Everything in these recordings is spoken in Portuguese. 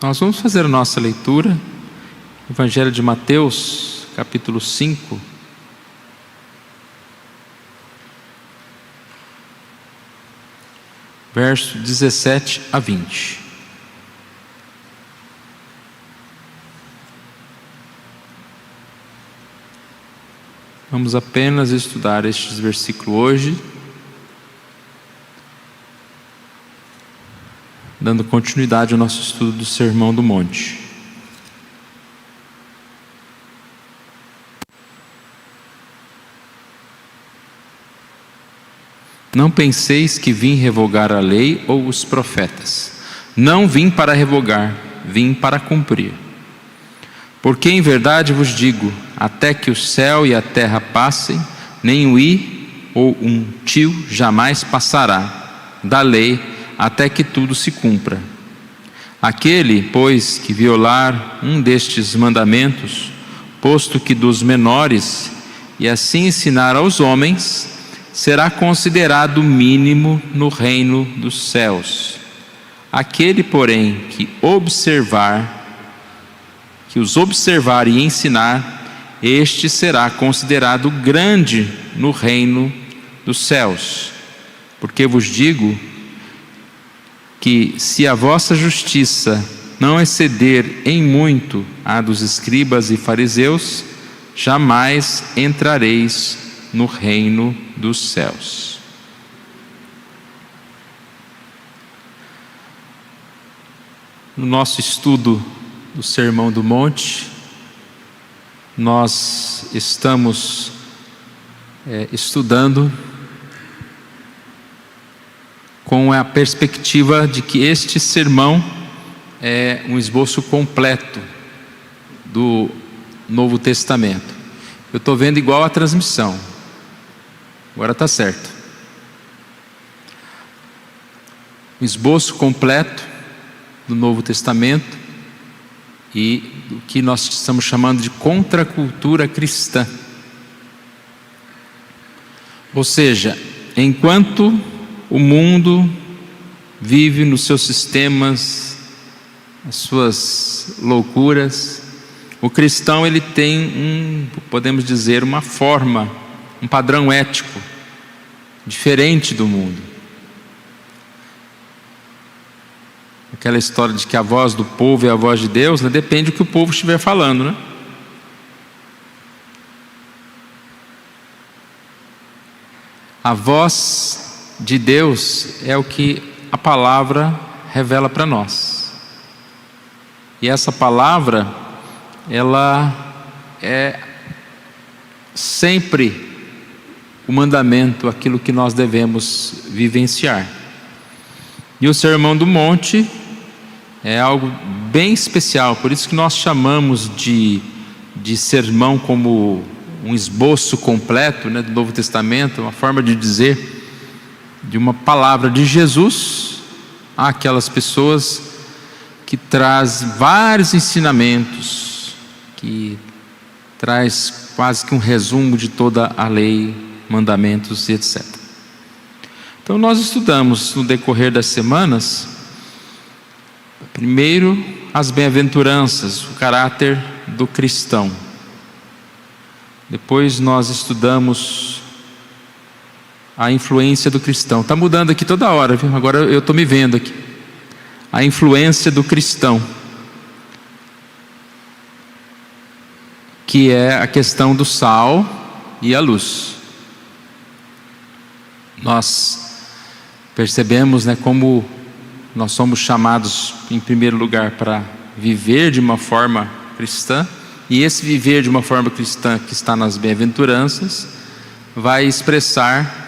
Nós vamos fazer a nossa leitura, Evangelho de Mateus, capítulo 5, verso 17 a 20. Vamos apenas estudar estes versículos hoje, dando continuidade ao nosso estudo do Sermão do Monte. Não penseis que vim revogar a lei ou os profetas. Não vim para revogar, vim para cumprir. Porque em verdade vos digo, até que o céu e a terra passem, nem um i ou um tio jamais passará da lei, até que tudo se cumpra. Aquele, pois, que violar um destes mandamentos, posto que dos menores, e assim ensinar aos homens, será considerado mínimo no reino dos céus. Aquele, porém, que os observar e ensinar, este será considerado grande no reino dos céus. Porque vos digo que se a vossa justiça não exceder em muito a dos escribas e fariseus, jamais entrareis no reino dos céus. No nosso estudo do Sermão do Monte, nós estamos estudando com a perspectiva de que este sermão é um esboço completo do Novo Testamento. Eu estou vendo igual a transmissão. Agora está certo. Um esboço completo do Novo Testamento e do que nós estamos chamando de contracultura cristã. Ou seja, enquanto o mundo vive nos seus sistemas, as suas loucuras, o cristão ele tem podemos dizer, uma forma, um padrão ético diferente do mundo. Aquela história de que a voz do povo é a voz de Deus, né? Depende do que o povo estiver falando, né? A voz de Deus é o que a palavra revela para nós. E essa palavra, ela é sempre o mandamento, aquilo que nós devemos vivenciar. E o Sermão do Monte é algo bem especial, por isso que nós chamamos de sermão como um esboço completo, né, do Novo Testamento, uma forma de dizer de uma palavra de Jesus àquelas pessoas, que traz vários ensinamentos, que traz quase que um resumo de toda a lei, mandamentos e etc. Então nós estudamos no decorrer das semanas, primeiro as bem-aventuranças, o caráter do cristão. Depois nós estudamos a influência do cristão. Está mudando aqui toda hora, viu? Agora eu estou me vendo aqui. A influência do cristão, que é a questão do sal e a luz. Nós percebemos, né, como nós somos chamados em primeiro lugar para viver de uma forma cristã, e esse viver de uma forma cristã que está nas bem-aventuranças vai expressar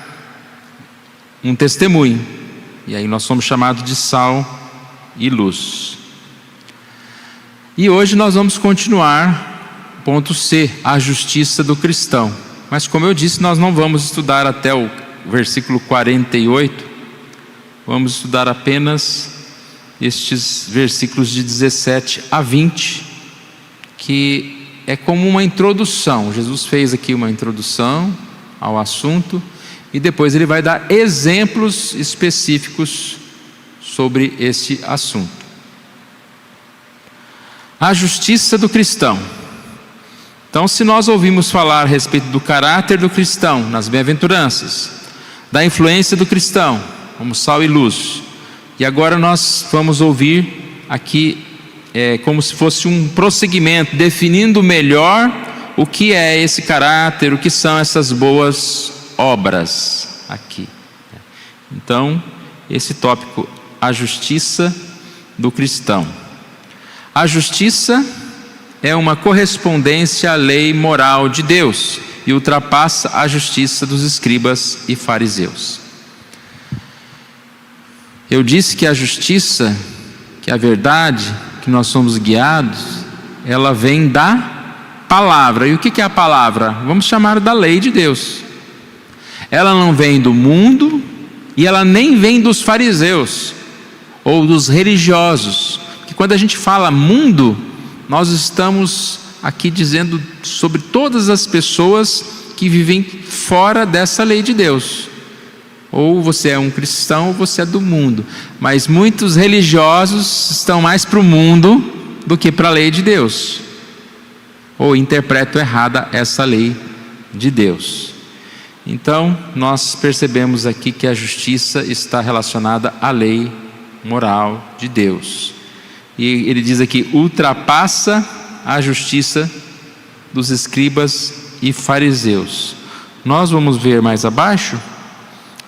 um testemunho, e aí nós somos chamados de sal e luz. E hoje nós vamos continuar ponto C, a justiça do cristão. Mas como eu disse, nós não vamos estudar até o versículo 48, vamos estudar apenas estes versículos de 17 a 20, que é como uma introdução. Jesus fez aqui uma introdução ao assunto, e depois ele vai dar exemplos específicos sobre esse assunto. A justiça do cristão. Então, se nós ouvimos falar a respeito do caráter do cristão nas bem-aventuranças, da influência do cristão como sal e luz, e agora nós vamos ouvir aqui como se fosse um prosseguimento, definindo melhor o que é esse caráter, o que são essas boas obras aqui. Então, esse tópico, a justiça do cristão. A justiça é uma correspondência à lei moral de Deus e ultrapassa a justiça dos escribas e fariseus. Eu disse que a justiça, que a verdade, que nós somos guiados, ela vem da palavra. E o que é a palavra? Vamos chamar da lei de Deus. Ela não vem do mundo e ela nem vem dos fariseus ou dos religiosos. Porque quando a gente fala mundo, nós estamos aqui dizendo sobre todas as pessoas que vivem fora dessa lei de Deus. Ou você é um cristão ou você é do mundo. Mas muitos religiosos estão mais para o mundo do que para a lei de Deus. Ou interpretam errada essa lei de Deus. Então, nós percebemos aqui que a justiça está relacionada à lei moral de Deus. E ele diz aqui, ultrapassa a justiça dos escribas e fariseus. Nós vamos ver mais abaixo,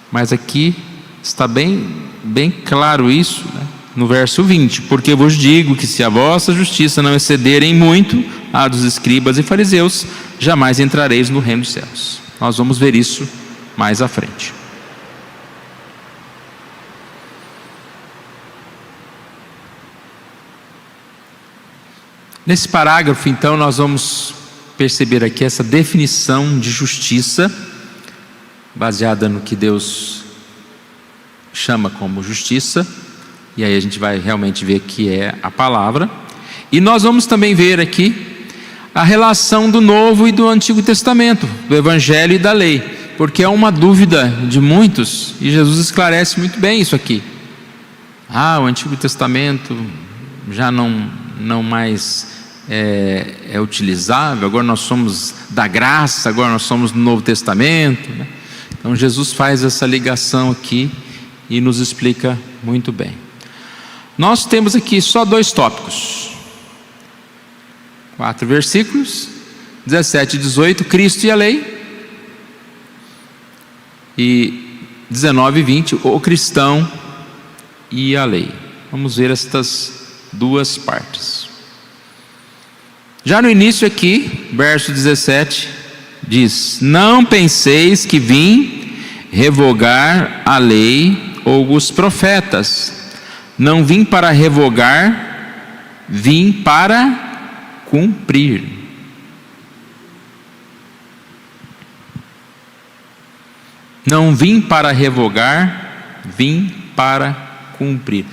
mas aqui está bem claro isso, né? No verso 20, porque vos digo que se a vossa justiça não excederem muito a dos escribas e fariseus, jamais entrareis no reino dos céus. Nós vamos ver isso mais à frente. Nesse parágrafo, então, nós vamos perceber aqui essa definição de justiça, baseada no que Deus chama como justiça, e aí a gente vai realmente ver que é a palavra. E nós vamos também ver aqui a relação do Novo e do Antigo Testamento, do Evangelho e da lei, porque é uma dúvida de muitos, e Jesus esclarece muito bem isso aqui. O Antigo Testamento já não mais é utilizável, agora nós somos da graça, agora nós somos do Novo Testamento, né? Então Jesus faz essa ligação aqui e nos explica muito bem. Nós temos aqui só 2 tópicos, 4 versículos, 17 e 18, Cristo e a lei, e 19 e 20, o cristão e a lei. Vamos ver estas 2 partes. Já no início aqui, verso 17, diz: não penseis que vim revogar a lei ou os profetas. Não vim para revogar, vim para cumprir. Não vim para revogar, vim para cumprir.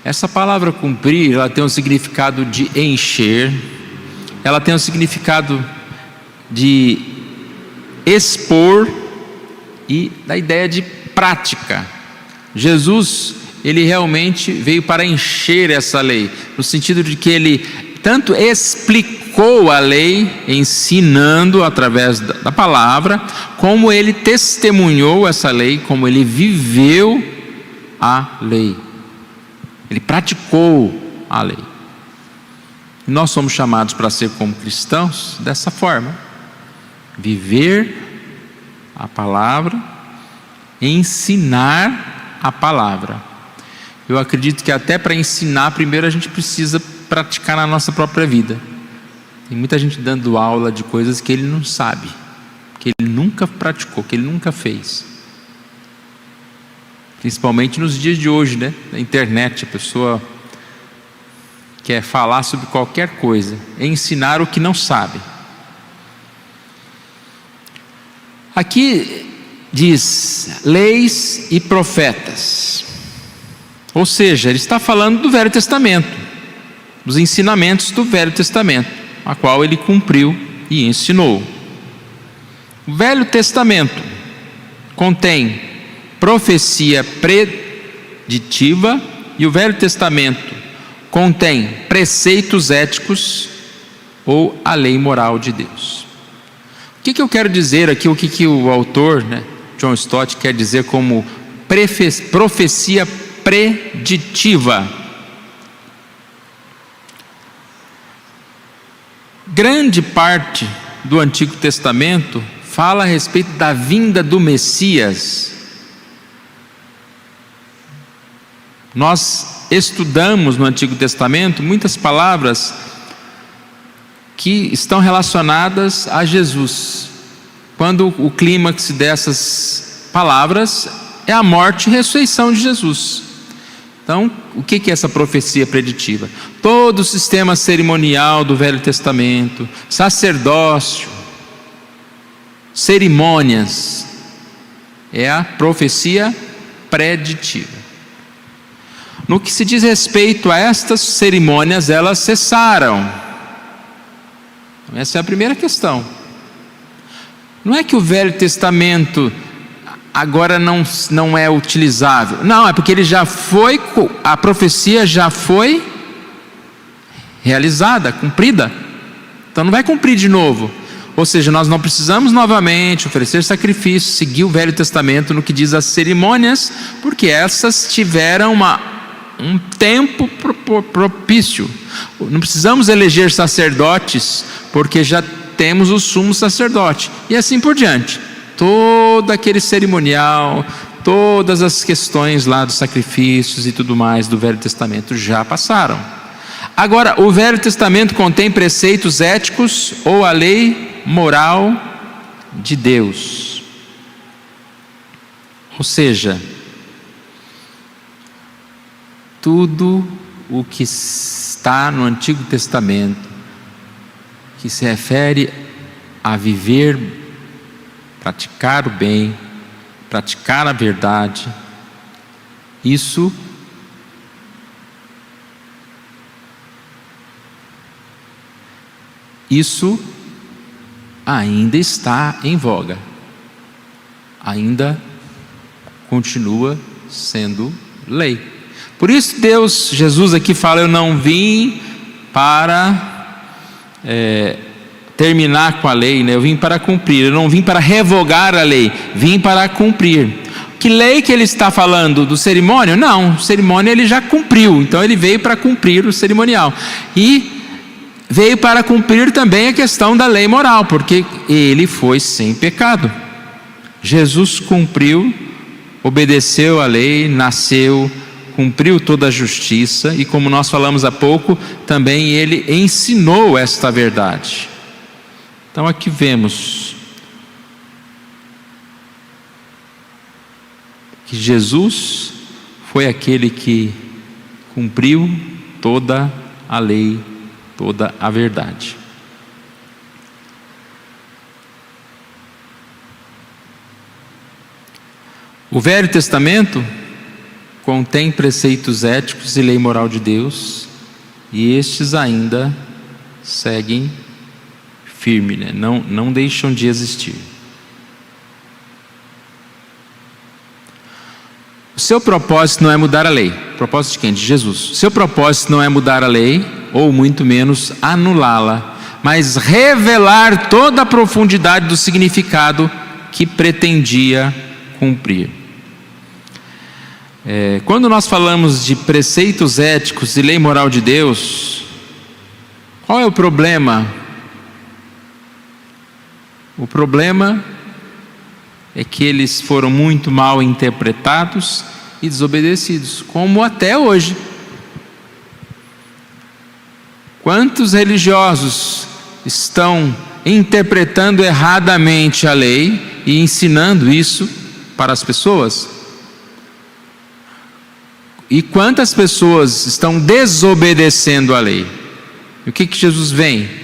Essa palavra cumprir, ela tem um significado de encher, ela tem um significado de expor e da ideia de prática. Jesus, ele realmente veio para encher essa lei, no sentido de que ele tanto explicou a lei, ensinando através da palavra, como ele testemunhou essa lei, como ele viveu a lei. Ele praticou a lei. E nós somos chamados para ser como cristãos dessa forma: viver a palavra, ensinar a palavra. Eu acredito que até para ensinar, primeiro a gente precisa praticar na nossa própria vida. Tem muita gente dando aula de coisas que ele não sabe, que ele nunca praticou, que ele nunca fez. Principalmente nos dias de hoje, né? Na internet, a pessoa quer falar sobre qualquer coisa, ensinar o que não sabe. Aqui diz leis e profetas, ou seja, ele está falando do Velho Testamento, dos ensinamentos do Velho Testamento, a qual ele cumpriu e ensinou. O Velho Testamento contém profecia preditiva, e o Velho Testamento contém preceitos éticos ou a lei moral de Deus. O que eu quero dizer aqui, o que o autor, John Stott, quer dizer como profecia preditiva? Grande parte do Antigo Testamento fala a respeito da vinda do Messias. Nós estudamos no Antigo Testamento muitas palavras que estão relacionadas a Jesus, quando o clímax dessas palavras é a morte e ressurreição de Jesus. Então, o que é essa profecia preditiva? Todo o sistema cerimonial do Velho Testamento, sacerdócio, cerimônias, é a profecia preditiva. No que se diz respeito a estas cerimônias, elas cessaram. Essa é a primeira questão. Não é que o Velho Testamento agora não é utilizável. Não, é porque ele já foi, a profecia já foi realizada, cumprida. Então não vai cumprir de novo. Ou seja, nós não precisamos novamente oferecer sacrifícios, seguir o Velho Testamento no que diz as cerimônias, porque essas tiveram um tempo propício. Não precisamos eleger sacerdotes, porque já temos o sumo sacerdote, e assim por diante. Todo aquele cerimonial, todas as questões lá dos sacrifícios e tudo mais do Velho Testamento já passaram. Agora, o Velho Testamento contém preceitos éticos ou a lei moral de Deus. Ou seja, tudo o que está no Antigo Testamento, que se refere a viver, praticar o bem, praticar a verdade, isso ainda está em voga, ainda continua sendo lei. Por isso Jesus aqui fala: eu não vim para terminar com a lei, eu vim para cumprir. Eu não vim para revogar a lei, vim para cumprir. Que lei que ele está falando? Do cerimônio? Não, o cerimônio ele já cumpriu, então ele veio para cumprir o cerimonial, e veio para cumprir também a questão da lei moral, porque ele foi sem pecado. Jesus cumpriu, obedeceu a lei, nasceu, cumpriu toda a justiça, e como nós falamos há pouco, também ele ensinou esta verdade. Então aqui vemos que Jesus foi aquele que cumpriu toda a lei, toda a verdade. O Velho Testamento contém preceitos éticos e lei moral de Deus, e estes ainda seguem firme, não deixam de existir. O seu propósito não é mudar a lei. O propósito de quem? De Jesus. O seu propósito não é mudar a lei, ou muito menos anulá-la, mas revelar toda a profundidade do significado que pretendia cumprir. Quando nós falamos de preceitos éticos e lei moral de Deus, qual é o problema? O problema é que eles foram muito mal interpretados e desobedecidos, como até hoje. Quantos religiosos estão interpretando erradamente a lei e ensinando isso para as pessoas? E quantas pessoas estão desobedecendo a lei? E o que Jesus vem?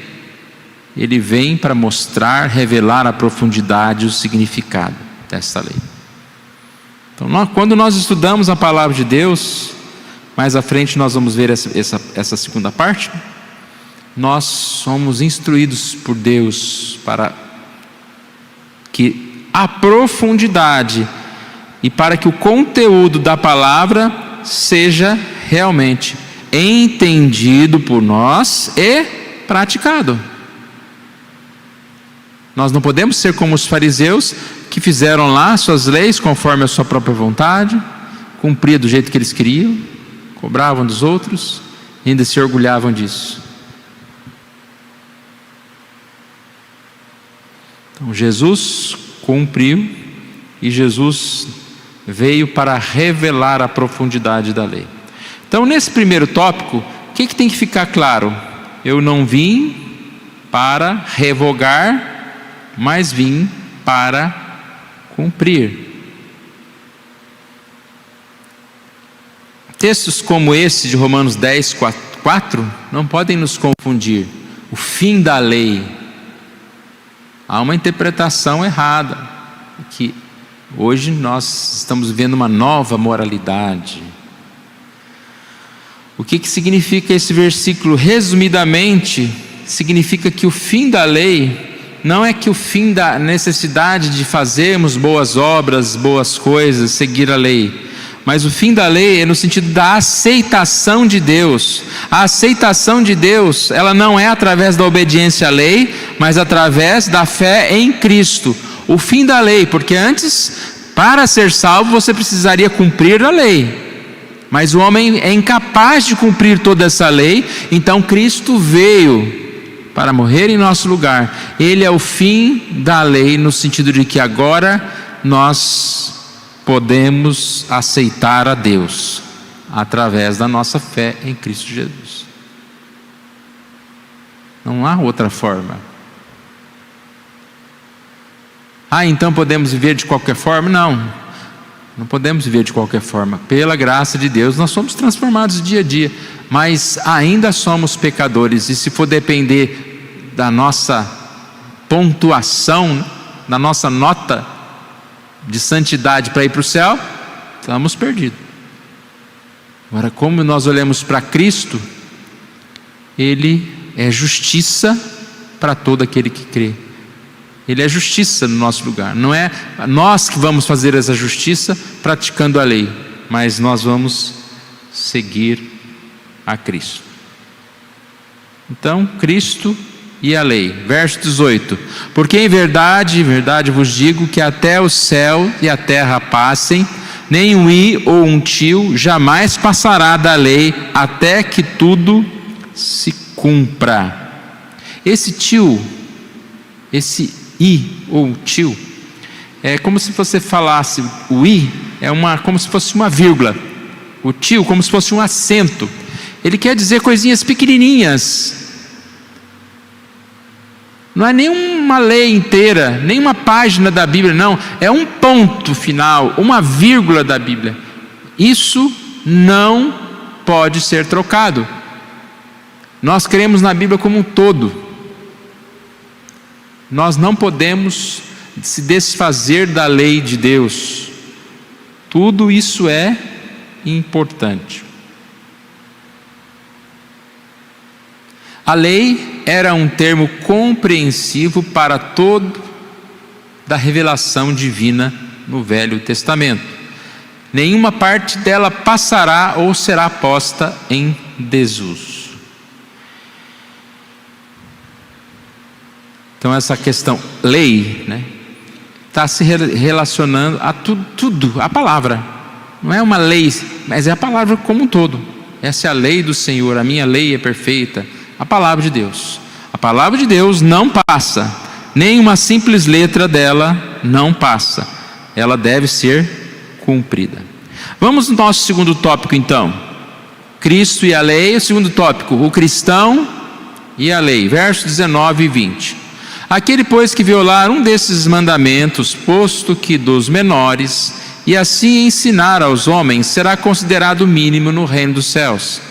Ele vem para mostrar, revelar a profundidade e o significado dessa lei. Então, quando nós estudamos a palavra de Deus, mais à frente nós vamos ver essa segunda parte. Nós somos instruídos por Deus para que a profundidade e para que o conteúdo da palavra seja realmente entendido por nós e praticado. Nós não podemos ser como os fariseus, que fizeram lá suas leis conforme a sua própria vontade, cumpriam do jeito que eles queriam, cobravam dos outros e ainda se orgulhavam disso. Então Jesus cumpriu, e Jesus veio para revelar a profundidade da lei. Então, nesse primeiro tópico, o que tem que ficar claro? Eu não vim para revogar, mas vim para cumprir. Textos como esse de Romanos 10, 4 não podem nos confundir. O fim da lei. Há uma interpretação errada, que hoje nós estamos vivendo uma nova moralidade. O que significa esse versículo? Resumidamente, significa que o fim da lei não é que o fim da necessidade de fazermos boas obras, boas coisas, seguir a lei, mas o fim da lei é no sentido da aceitação de Deus. A aceitação de Deus, ela não é através da obediência à lei, mas através da fé em Cristo. O fim da lei, porque antes, para ser salvo, você precisaria cumprir a lei. Mas o homem é incapaz de cumprir toda essa lei, então Cristo veio para morrer em nosso lugar. Ele é o fim da lei, no sentido de que agora nós podemos aceitar a Deus através da nossa fé em Cristo Jesus. Não há outra forma. Então podemos viver de qualquer forma? Não podemos viver de qualquer forma. Pela graça de Deus nós somos transformados dia a dia, mas ainda somos pecadores, e se for depender da nossa pontuação, da nossa nota de santidade para ir para o céu, estamos perdidos. Agora, como nós olhamos para Cristo, Ele é justiça para todo aquele que crê. Ele é justiça no nosso lugar. Não é nós que vamos fazer essa justiça praticando a lei, mas nós vamos seguir a Cristo. Então, Cristo e a lei. Verso 18: porque em verdade, verdade vos digo, que até o céu e a terra passem, nem um i ou um tio jamais passará da lei, até que tudo se cumpra. Esse tio, esse i ou tio, é como se você falasse, o i é como se fosse uma vírgula, o tio como se fosse um acento. Ele quer dizer coisinhas pequenininhas. Não é nenhuma lei inteira, nenhuma página da Bíblia, não. É um ponto final, uma vírgula da Bíblia. Isso não pode ser trocado. Nós cremos na Bíblia como um todo. Nós não podemos se desfazer da lei de Deus. Tudo isso é importante. A lei era um termo compreensivo para toda a revelação divina no Velho Testamento. Nenhuma parte dela passará ou será posta em desuso. Então essa questão lei, está se relacionando a tudo, a palavra. Não é uma lei, mas é a palavra como um todo. Essa é a lei do Senhor, a minha lei é perfeita. A palavra de Deus. A palavra de Deus não passa. Nem uma simples letra dela não passa. Ela deve ser cumprida. Vamos no nosso segundo tópico então. Cristo e a lei. O segundo tópico, o cristão e a lei. Versos 19 e 20. Aquele, pois, que violar um desses mandamentos, posto que dos menores, e assim ensinar aos homens, será considerado mínimo no reino dos céus.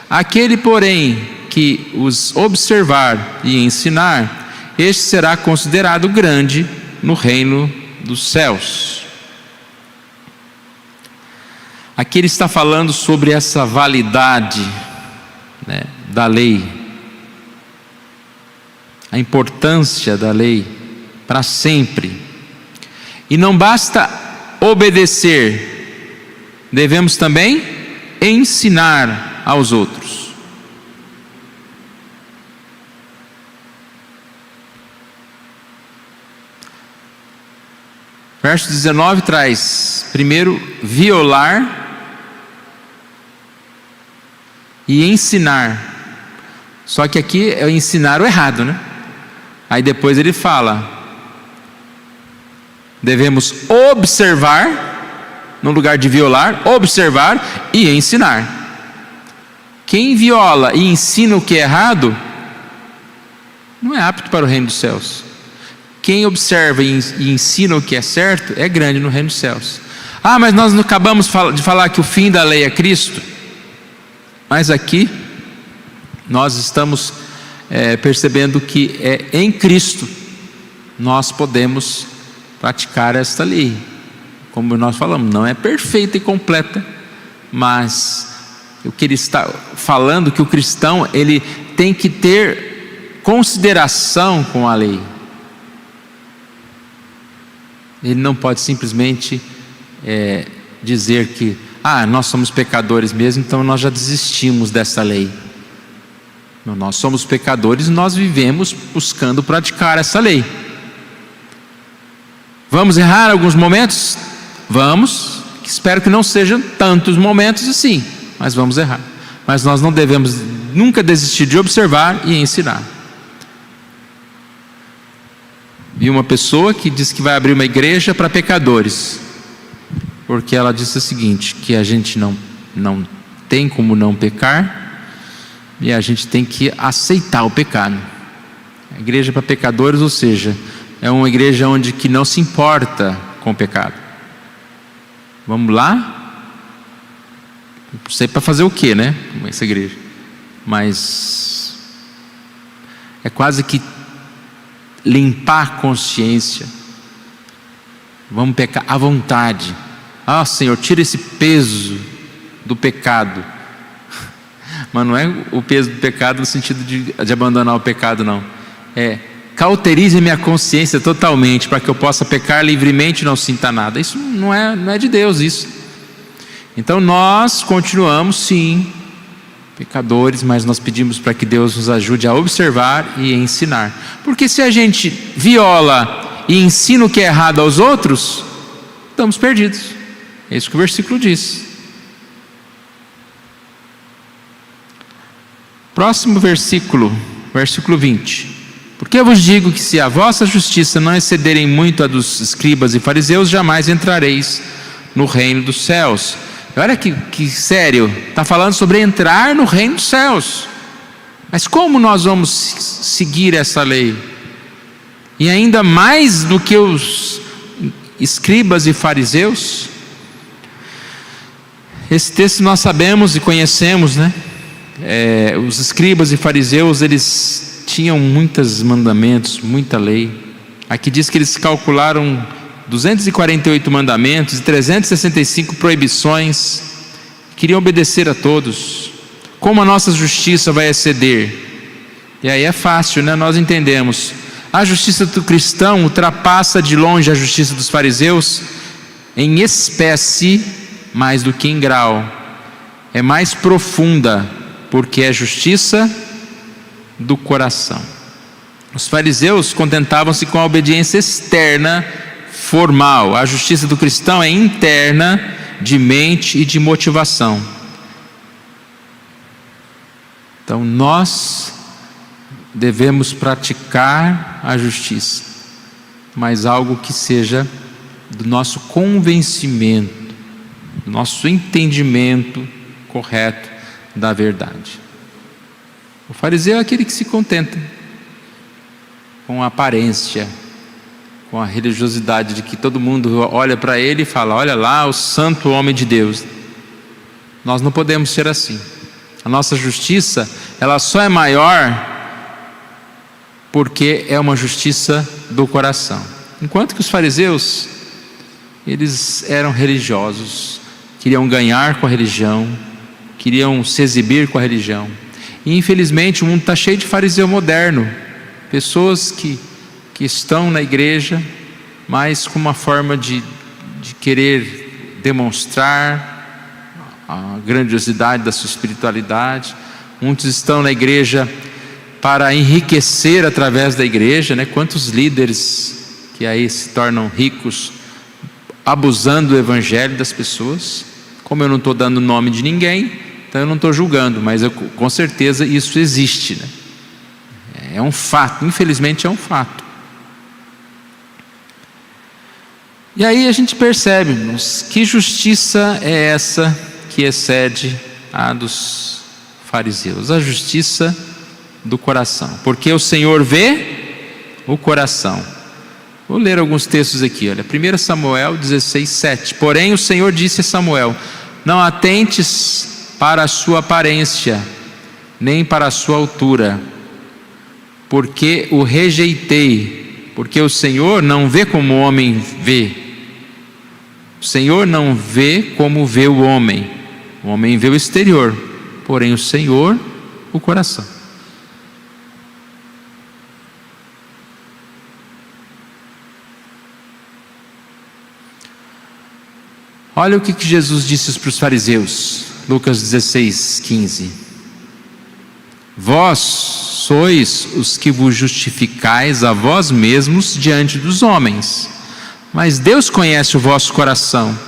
Aquele, porém, que os observar e ensinar, este será considerado grande no reino dos céus. Aqui ele está falando sobre essa validade, da lei, a importância da lei para sempre. E não basta obedecer, devemos também ensinar aos outros. Verso 19 traz, primeiro, violar e ensinar. Só que aqui é ensinar o errado, né? Aí depois ele fala, devemos observar, no lugar de violar, observar e ensinar. Quem viola e ensina o que é errado, não é apto para o reino dos céus. Quem observa e ensina o que é certo, é grande no reino dos céus. Ah, mas nós não acabamos de falar que o fim da lei é Cristo. Mas aqui, nós estamos percebendo que é em Cristo nós podemos praticar esta lei. Como nós falamos, não é perfeita e completa, mas o que ele está falando, que o cristão ele tem que ter consideração com a lei. Ele não pode simplesmente dizer que nós somos pecadores mesmo, então nós já desistimos dessa lei. Não, nós somos pecadores e nós vivemos buscando praticar essa lei. Vamos errar alguns momentos? Vamos. Espero que não sejam tantos momentos assim, mas vamos errar. Mas nós não devemos nunca desistir de observar e ensinar. Vi uma pessoa que disse que vai abrir uma igreja para pecadores, porque ela disse o seguinte, que a gente não tem como não pecar, e a gente tem que aceitar o pecado. A igreja para pecadores, ou seja, é uma igreja onde que não se importa com o pecado. Vamos lá? Não sei para fazer o que, né? Essa igreja, mas é quase que limpar a consciência. Vamos pecar à vontade. Senhor, tira esse peso do pecado. Mas não é o peso do pecado no sentido de abandonar o pecado, não. Cauterize minha consciência totalmente, para que eu possa pecar livremente e não sinta nada. Isso não é de Deus, isso. Então nós continuamos sim pecadores, mas nós pedimos para que Deus nos ajude a observar e ensinar. Porque se a gente viola e ensina o que é errado aos outros, estamos perdidos. É isso que o versículo diz. Próximo versículo, versículo 20. Porque eu vos digo que se a vossa justiça não excederem muito a dos escribas e fariseus, jamais entrareis no reino dos céus. Olha que sério, está falando sobre entrar no reino dos céus. Mas como nós vamos seguir essa lei? E ainda mais do que os escribas e fariseus? Esse texto nós sabemos e conhecemos, né? Os escribas e fariseus, eles tinham muitos mandamentos, muita lei. Aqui diz que eles calcularam 248 mandamentos e 365 proibições, queriam obedecer a todos. Como a nossa justiça vai exceder? E aí é fácil, né? Nós entendemos. A justiça do cristão ultrapassa de longe a justiça dos fariseus em espécie mais do que em grau. É mais profunda, porque é justiça do coração. Os fariseus contentavam-se com a obediência externa, formal. A justiça do cristão é interna, de mente e de motivação. Então nós devemos praticar a justiça, mas algo que seja do nosso convencimento, do nosso entendimento correto da verdade. O fariseu é aquele que se contenta com a aparência, com a religiosidade de que todo mundo olha para ele e fala: olha lá o santo homem de Deus. Nós não podemos ser assim. A nossa justiça, ela só é maior porque é uma justiça do coração. Enquanto que os fariseus, eles eram religiosos, queriam ganhar com a religião, queriam se exibir com a religião. E infelizmente o mundo está cheio de fariseu moderno, pessoas que estão na igreja, mas com uma forma de querer demonstrar a grandiosidade da sua espiritualidade. Muitos estão na igreja para enriquecer através da igreja, né? Quantos líderes que aí se tornam ricos abusando do evangelho das pessoas. Como eu não estou dando nome de ninguém, então eu não estou julgando, mas com certeza isso existe, né? É um fato, infelizmente é um fato. E aí a gente percebe, irmãos, que justiça é essa que excede a dos fariseus? A justiça do coração, porque o Senhor vê o coração. Vou ler alguns textos aqui, olha, 1 Samuel 16:7. Porém o Senhor disse a Samuel: não atentes para a sua aparência, nem para a sua altura, porque o rejeitei, porque o Senhor não vê como o homem vê. O Senhor não vê como vê o homem vê o exterior, porém o Senhor, o coração. Olha o que Jesus disse para os fariseus, Lucas 16:15. Vós sois os que vos justificais a vós mesmos diante dos homens, mas Deus conhece o vosso coração,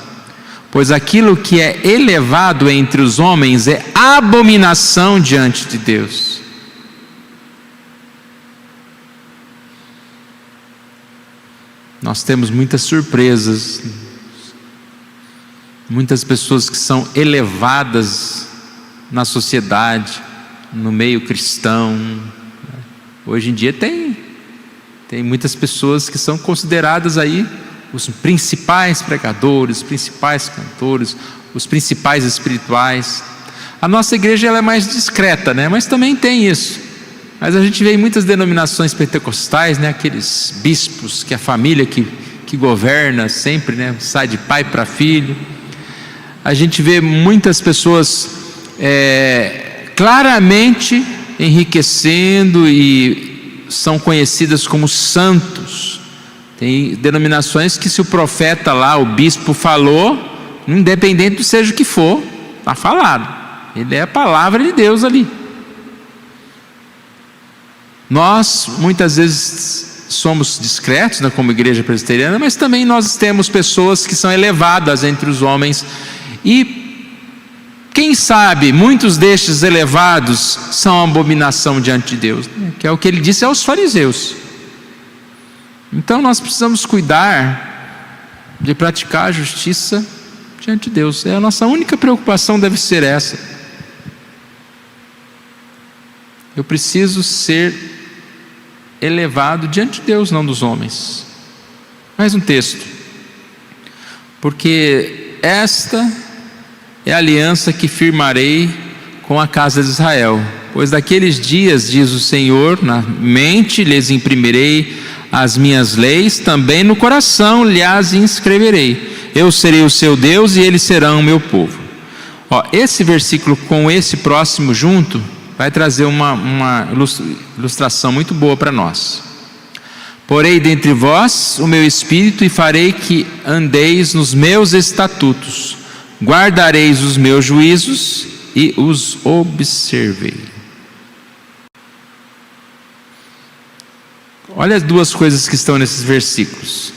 pois aquilo que é elevado entre os homens é abominação diante de Deus. Nós temos muitas surpresas, muitas pessoas que são elevadas na sociedade, no meio cristão. Hoje em dia tem muitas pessoas que são consideradas aí os principais pregadores, os principais cantores, os principais espirituais. A nossa igreja ela é mais discreta, né? Mas também tem isso. Mas a gente vê em muitas denominações pentecostais, né? Aqueles bispos que a família que governa sempre, né? Sai de pai para filho. A gente vê muitas pessoas claramente enriquecendo e são conhecidas como santos. Tem denominações que se o profeta lá, o bispo falou, independente seja o que for, está falado. Ele é a palavra de Deus ali. Nós muitas vezes somos discretos, né, como igreja presbiteriana, mas também nós temos pessoas que são elevadas entre os homens. E quem sabe muitos destes elevados são abominação diante de Deus, né? Que é o que ele disse aos fariseus. Então nós precisamos cuidar de praticar a justiça diante de Deus. A nossa única preocupação deve ser essa. Eu preciso ser elevado diante de Deus, não dos homens. Mais um texto. Porque esta é a aliança que firmarei com a casa de Israel. Pois daqueles dias, diz o Senhor, na mente lhes imprimirei as minhas leis, também no coração lhes inscreverei. Eu serei o seu Deus e eles serão o meu povo. Esse versículo com esse próximo junto vai trazer uma ilustração muito boa para nós. Porei dentre vós o meu espírito e farei que andeis nos meus estatutos, guardareis os meus juízos e os observei. Olha as duas coisas que estão nesses versículos: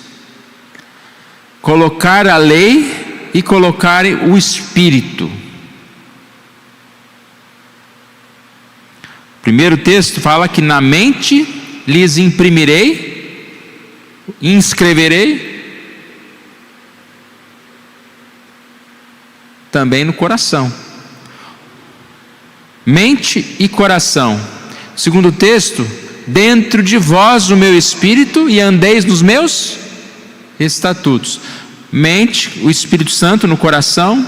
colocar a lei e colocar o espírito. O primeiro texto fala que na mente lhes imprimirei, inscreverei, também no coração. Mente e coração. O segundo texto: dentro de vós o meu espírito e andeis nos meus estatutos. Mente, o Espírito Santo no coração,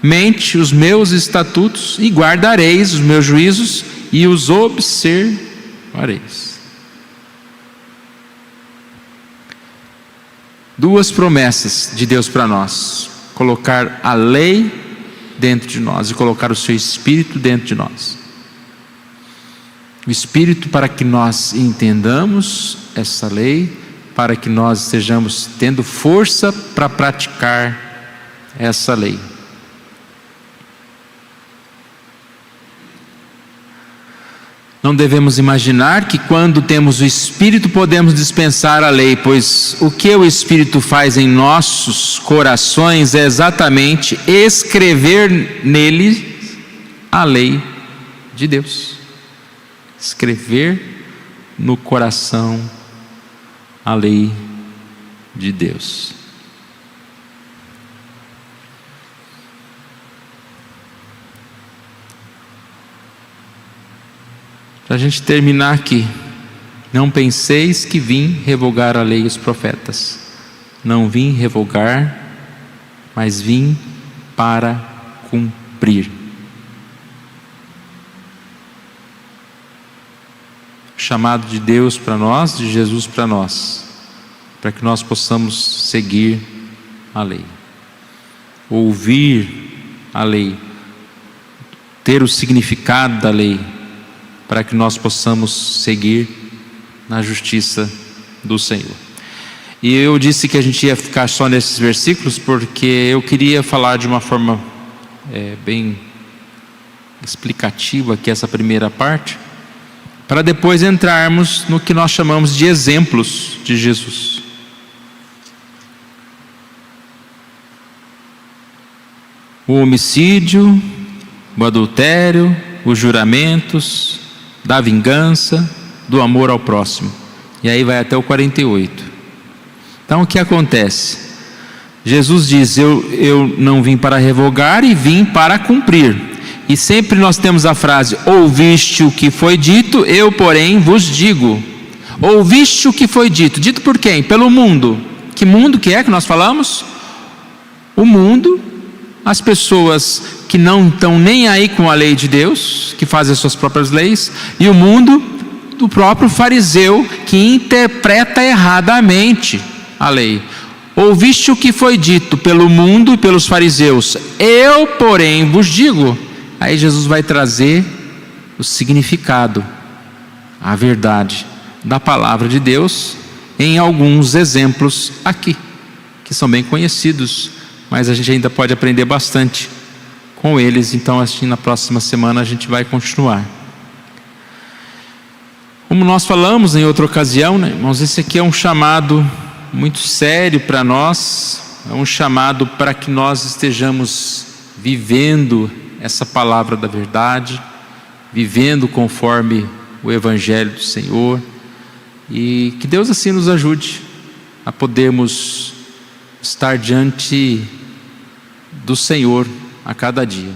mente os meus estatutos e guardareis os meus juízos e os observareis. Duas promessas de Deus para nós: colocar a lei dentro de nós e colocar o seu Espírito dentro de nós. O Espírito para que nós entendamos essa lei, para que nós estejamos tendo força para praticar essa lei. Não devemos imaginar que quando temos o Espírito podemos dispensar a lei, pois o que o Espírito faz em nossos corações é exatamente escrever nele a lei de Deus. Escrever no coração a lei de Deus. Para a gente terminar aqui, não penseis que vim revogar a lei e os profetas. Não vim revogar, mas vim para cumprir. O chamado de Deus para nós, de Jesus para nós, para que nós possamos seguir a lei, ouvir a lei, ter o significado da lei, para que nós possamos seguir na justiça do Senhor. E eu disse que a gente ia ficar só nesses versículos, porque eu queria falar de uma forma bem explicativa aqui essa primeira parte, para depois entrarmos no que nós chamamos de exemplos de Jesus. O homicídio, o adultério, os juramentos, da vingança, do amor ao próximo. E aí vai até o 48. Então o que acontece? Jesus diz, eu não vim para revogar e vim para cumprir. E sempre nós temos a frase, ouviste o que foi dito, eu porém vos digo. Ouviste o que foi dito. Dito por quem? Pelo mundo. Que mundo que é que nós falamos? O mundo, as pessoas que não estão nem aí com a lei de Deus, que fazem as suas próprias leis, e o mundo do próprio fariseu, que interpreta erradamente a lei. Ouviste o que foi dito pelo mundo e pelos fariseus, eu porém vos digo. Aí Jesus vai trazer o significado, a verdade da palavra de Deus em alguns exemplos aqui, que são bem conhecidos, mas a gente ainda pode aprender bastante com eles. Então assim, na próxima semana a gente vai continuar. Como nós falamos em outra ocasião, né, irmãos, esse aqui é um chamado muito sério para nós, é um chamado para que nós estejamos vivendo essa palavra da verdade, vivendo conforme o Evangelho do Senhor, e que Deus assim nos ajude a podermos estar diante do Senhor a cada dia.